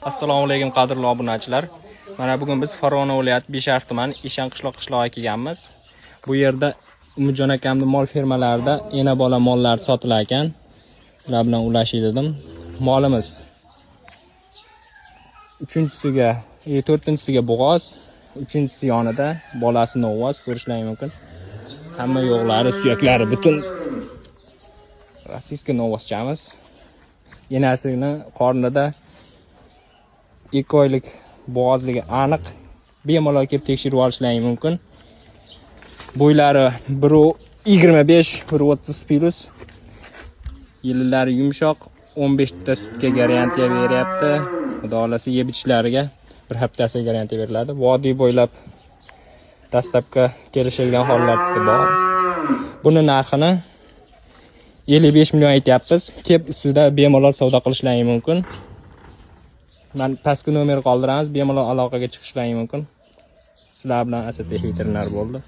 Assalomu alaykum qadrli obunachilar. Mana bugun biz Farg'ona viloyati Beshariq tumani Eshan qishlog'iga kelganmiz. Bu yerda Umidjon akamning mol fermalarida ena bola mollar sotilar ekan. Sizlar bilan ulashay dedim. Molimiz 3-siga, 4-siga bo'g'oz, 3-si yonida bolasi novoz ko'rishlaring mumkin. Hamma yo'qlari, suyaklari butun rossiyskiy novoschamiz. Enasini qornida 2 oylik bo'g'ozligi aniq. Bemalol kelib tekshirib olishlaring mumkin. Bo'ylari 1.25, 1.30 plus. Yillari yumshoq, 15 ta sutga garantiya beryapti. Xudo xolasa yeb ichishlariga bir haftasiga garantiya beriladi. Vodiy bo'ylab dastlabki kelishilgan hollar bor. Buni narxini 55 million aytyapmiz. Kelib ustida bemalol savdo qilishlaring mumkin. Men pastki nomer qoldiramiz, bemalol aloqaga chiqishlaring mumkin. Sizlar bilan Asadbek veterinar bo'ldi.